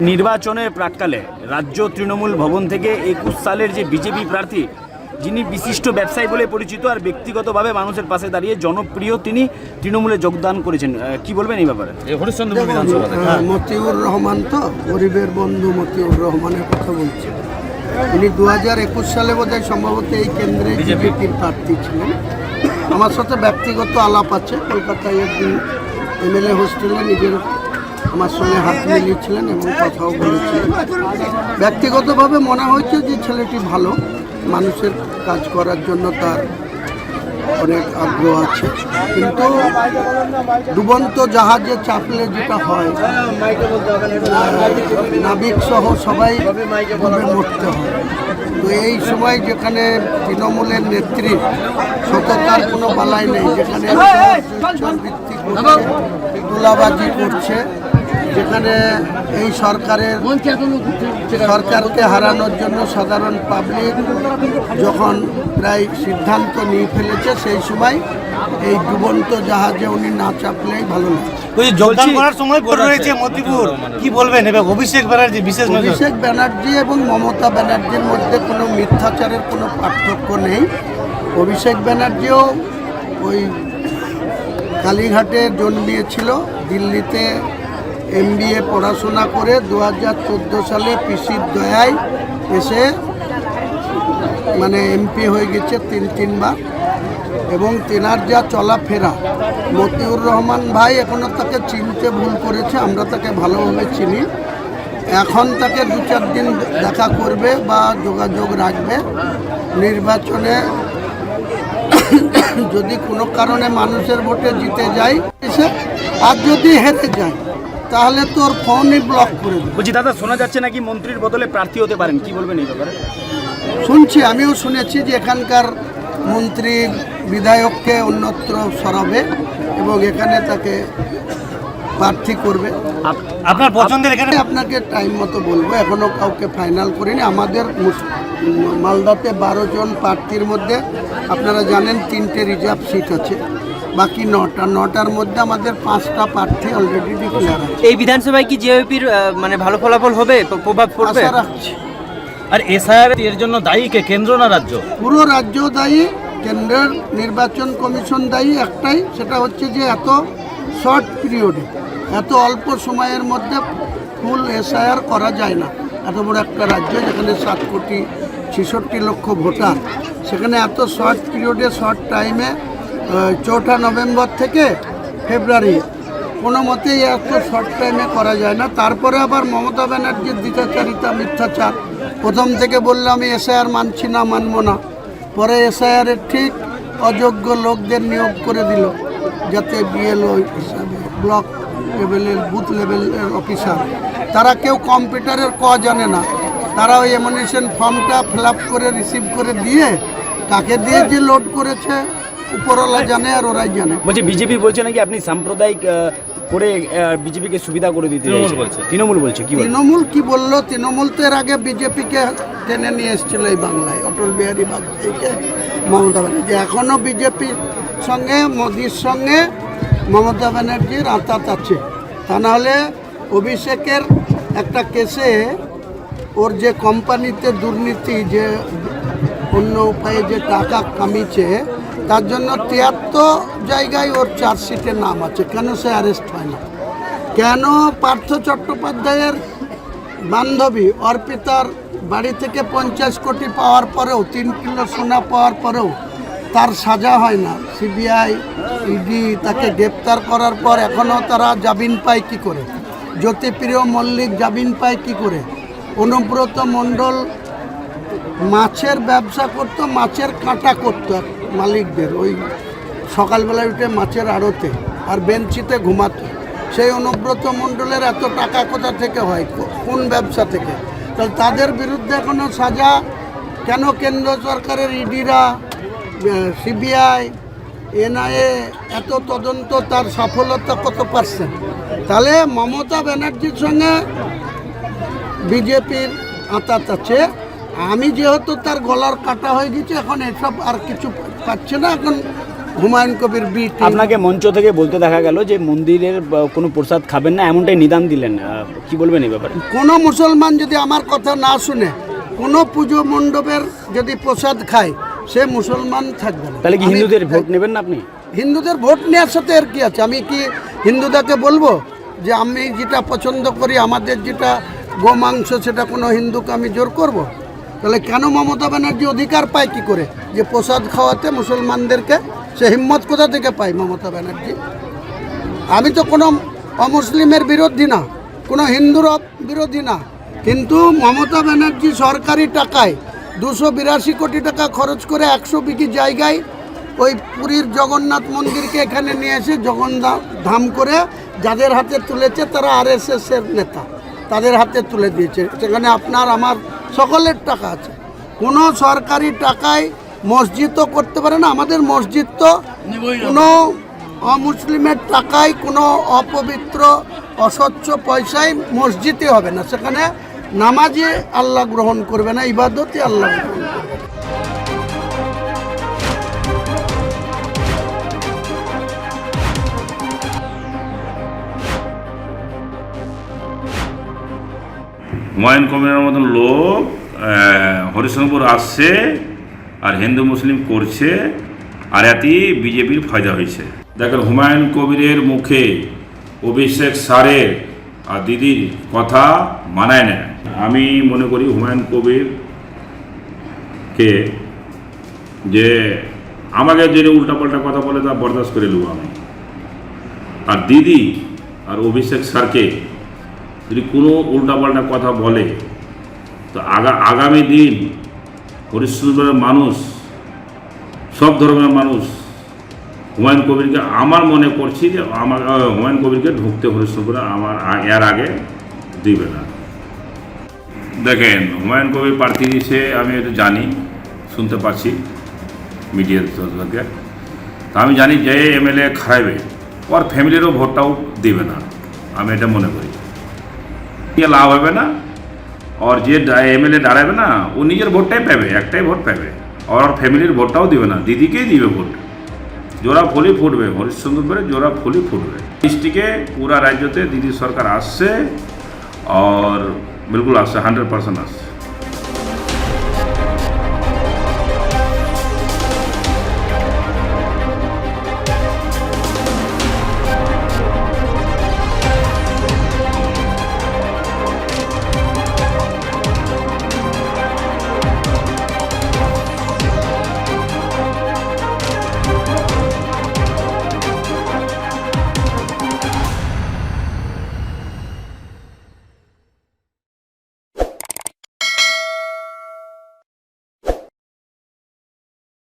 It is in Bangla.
নির্বাচনের প্রাক্কালে রাজ্য তৃণমূল ভবন থেকে 21 সালের যে বিজেপি প্রার্থী, যিনি বিশিষ্ট ব্যবসায়ী বলে পরিচিত আর ব্যক্তিগতভাবে মানুষের পাশে দাঁড়িয়ে জনপ্রিয়, তিনি তৃণমূলে যোগদান করেছেন, কি বলবেন এই ব্যাপারে? মতিউর রহমান, তো গরিবের বন্ধু মতিউর রহমানের কথা বলছি। তিনি 2021 সালে বোধহয় সম্ভবত এই কেন্দ্রে বিজেপির প্রার্থী ছিলেন। আমার সাথে ব্যক্তিগত আলাপ আছে। কলকাতায় একদিন এমএলএ হোস্টেলে নিজের আমার সঙ্গে হাত মিলিয়েছিলেন এবং কথাও বলেছিলেন। ব্যক্তিগতভাবে মনে হয়েছে যে ছেলেটি ভালো, মানুষের কাজ করার জন্য তার অনেক আগ্রহ আছে। কিন্তু ডুবন্ত জাহাজে চাপলে যেটা হয়, নাবিক সহ সবাই ডুবে মরতে হয়। তো এই সময় যেখানে তৃণমূলের নেত্রী সততার কোনো বালাই নেই, যেখানে ভিত্তিক তোলাবাজি করছে, যেখানে এই সরকারকে হারানোর জন্য সাধারণ পাবলিক যখন প্রায় সিদ্ধান্ত নিয়ে ফেলেছে, সেই সময় এই ডুবন্ত জাহাজে উনি না চাপলেই ভালো লাগে। যোগদান করার সময় রয়েছে মতিপুর, কি বলবেন? এবং অভিষেক ব্যানার্জি, অভিষেক ব্যানার্জি এবং মমতা ব্যানার্জির মধ্যে কোনো মিথ্যাচারের কোনো পার্থক্য নেই। অভিষেক ব্যানার্জিও ওই কালীঘাটে জন্মিয়েছিল, দিল্লিতে MBA পড়াশোনা করে 2014 সালে পিসির দয়ায় এসে MP হয়ে গেছে তিনবার। এবং তেনার যা চলাফেরা, মতিউর রহমান ভাই এখনও তাকে চিনতে ভুল করেছে, আমরা তাকে ভালোভাবে চিনি। এখন তাকে 2-4 দিন দেখা করবে বা যোগাযোগ রাখবে। নির্বাচনে যদি কোনো কারণে মানুষের ভোটে জিতে যায় আর যদি হেরে যায় তাহলে তোর ফোনই ব্লক করে দেবে। বলছি দাদা, শোনা যাচ্ছে নাকি মন্ত্রীর বদলে প্রার্থী হতে পারেন, কি বলবেন এই ব্যাপারে? শুনছি, আমিও শুনেছি যে এখানকার মন্ত্রী বিধায়ককে অন্যত্র সরাবে এবং এখানে তাকে প্রার্থী করবে। আপনার পছন্দের এখানে আপনাকে টাইম মতো বলবো, এখনও কাউকে ফাইনাল করিনি। আমাদের মালদাতে 12 জন প্রার্থীর মধ্যে আপনারা জানেন 3টে রিজার্ভ সিট আছে, বাকি 9টার মধ্যে আমাদের 5টা প্রার্থী অলরেডি ডিক্লেয়ার আছে। এই বিধানসভায় কি জেএপির ভালো ফলাফল হবে, প্রভাব পড়বে? আশা রাখছি। আর এসআইআর এর জন্য দায়ী কে, কেন্দ্র না রাজ্য? পুরো রাজ্য দায়ী, কেন্দ্রের নির্বাচন কমিশন দায়ী। একটাই, সেটা হচ্ছে যে এত শর্ট পিরিয়ডে, এত অল্প সময়ের মধ্যে ফুল এসআইআর করা যায় না। এত বড় একটা রাজ্য যেখানে 7,66,00,000 ভোটার, সেখানে এত শর্ট পিরিয়ডে, শর্ট টাইমে 4 নভেম্বর থেকে ফেব্রুয়ারি কোনো মতেই এত শর্ট টাইমে করা যায় না। তারপরে আবার মমতা ব্যানার্জির দ্বিচারিতা, মিথ্যাচার। প্রথম থেকে বললে আমি এসআইআর মানছি না, মানব না, পরে এসআইআরের ঠিক অযোগ্য লোকদের নিয়োগ করে দিল, যাতে BLO হিসাবে ব্লক লেভেলের, বুথ লেভেলের অফিসার, তারা কেউ কম্পিউটারের জানে না। তারা ওই এমনিশন ফর্মটা ফিল আপ করে রিসিভ করে দিয়ে কাকে দিয়ে যে লোড করেছে উপরওয়ালা জানে আর ওরাই জানে। বলছি বিজেপি বলছে নাকি আপনি সাম্প্রদায়িক করে বিজেপিকে সুবিধা করে দিতে বলছে। তৃণমূল বলছে, কি তৃণমূল কি বললো? তৃণমূল তো এর আগে বিজেপিকে টেনে নিয়ে এসেছিল এই বাংলায়, অটল বিহারী বাজপেয়ীকে, মমতা ব্যানার্জি। এখনও বিজেপির সঙ্গে, মোদির সঙ্গে মমতা ব্যানার্জির আঁতাত আছে। তা নাহলে অভিষেকের একটা কেসে ওর যে কোম্পানিতে দুর্নীতি, যে অন্য উপায়ে যে টাকা কামিয়েছে, তার জন্য 73 জায়গায় ওর চার্জশিটের নাম আছে। কেন সে অ্যারেস্ট হয় না? কেন পার্থ চট্টোপাধ্যায়ের বান্ধবী অর্পিতার বাড়ি থেকে 50 কোটি পাওয়ার পরেও, 3 কিলো সোনা পাওয়ার পরেও তার সাজা হয় না? CBI, ED তাকে গ্রেপ্তার করার পর এখনও তারা জামিন পায় কী করে? জ্যোতিপ্রিয় মল্লিক জামিন পায় কী করে? অনুব্রত মণ্ডল মাছের ব্যবসা করতো, মাছের কাঁটা করতো মালিকদের, ওই সকালবেলায় উঠে মাছের আড়তে আর বেঞ্চিতে ঘুমাতো। সেই অনুব্রত মণ্ডলের এত টাকা কোথা থেকে হয়, কোন ব্যবসা থেকে? তাহলে তাদের বিরুদ্ধে এখনও সাজা কেন? কেন্দ্র সরকারের ইডিরা, CBI, NIA এত তদন্ত, তার সফলতা কত %? তাহলে মমতা ব্যানার্জির সঙ্গে বিজেপির আঁতাত আছে। আমি যেহেতু তার গলার কাটা হয়ে গেছে, এখন এসব আর কিছু পাচ্ছে না। এখন হুমায়ুন কবির বি টিম। আপনাকে মঞ্চ থেকে বলতে দেখা গেল যে মন্দিরের কোনো প্রসাদ খাবেন না, এমনটাই নিদান দিলেন। কি বলবেন এই ব্যাপারে? কোনো মুসলমান যদি আমার কথা না শুনে কোনো পুজো মণ্ডপের যদি প্রসাদ খায়, সে মুসলমান থাকবে না। তাহলে কি হিন্দুদের ভোট নেবেন না আপনি? হিন্দুদের ভোট নেওয়ার সাথে আর কি আছে? আমি কি হিন্দুদেরকে বলবো যে আমি যেটা পছন্দ করি, আমাদের যেটা গোমাংস, সেটা কোনো হিন্দুকে আমি জোর করব? তাহলে কেন মমতা ব্যানার্জি অধিকার পায় কি করে যে প্রসাদ খাওয়াতে মুসলমানদেরকে? সে হিম্মত কোথা থেকে পায় মমতা ব্যানার্জি? আমি তো কোনো অমুসলিমের বিরোধী না, কোনো হিন্দুর বিরোধী না, কিন্তু মমতা ব্যানার্জি সরকারি টাকায় 282 কোটি টাকা খরচ করে 100 বিঘি জায়গায় ওই পুরীর জগন্নাথ মন্দিরকে এখানে নিয়ে এসে জগন্নাথ ধাম করে যাদের হাতে তুলেছে তারা RSS এর নেতা, তাদের হাতে তুলে দিয়েছে। সেখানে আপনার আমার সকলের টাকা আছে। কোনো সরকারি টাকায় মসজিদ তো করতে পারে না। আমাদের মসজিদ তো কোনো অমুসলিমের টাকায়, কোনো অপবিত্র অস্বচ্ছ পয়সায় মসজিদই হবে না। সেখানে নামাজে আল্লাহ গ্রহণ করবে না, ইবাদতই আল্লাহ গ্রহণ করবে। হুমায়ুন কবিরের মতন লোক হরিশঙ্কর আসছে আর হিন্দু মুসলিম করছে, আর এতেই বিজেপির ফায়দা হয়েছে। দেখেন, হুমায়ুন কবিরের মুখে অভিষেক স্যারের আর দিদির কথা মানায় না। আমি মনে করি হুমায়ুন কবিরকে যে আমাকে যে উল্টাপাল্টা কথা বলে তা বরদাস্ত করে নেব আমি। আর দিদি আর অভিষেক স্যারকে যদি কোনো উল্টাপাল্টা কথা বলে তো আগামী দিন হরিশ্চন্দ্রের মানুষ, সব ধর্মের মানুষ হুমায়ুন কবিরকে, আমার মনে করছি যে আমার হুমায়ুন কবিরকে ঢুকতে হরিশ্চন্দ্র আমার এর আগে দিবে না। দেখেন, হুমায়ুন কবির প্রার্থী দিয়েছে, আমি এটা জানি, শুনতে পাচ্ছি মিডিয়ার থেকে। তা আমি জানি যে MLA খারাইবে ওর ফ্যামিলিরও ভোটটাও দিবে না, আমি এটা মনে করি। লাভ হবে না, আর যে MLA দাঁড়াবে না ও নিজের ভোটটাই পাবে, একটাই ভোট পাবে, আর ফ্যামিলির ভোটটাও দিবে না, দিদিকেই দিবে ভোট। জোড়া ফুলি ফুটবে, হরিশ্চন্দ্রপুরে জোড়া ফুলি ফুটবে। ডিস্ট্রিক্টে পুরা রাজ্যতে দিদি সরকার আসছে, আর বিলকুল আসছে, 100% আসছে।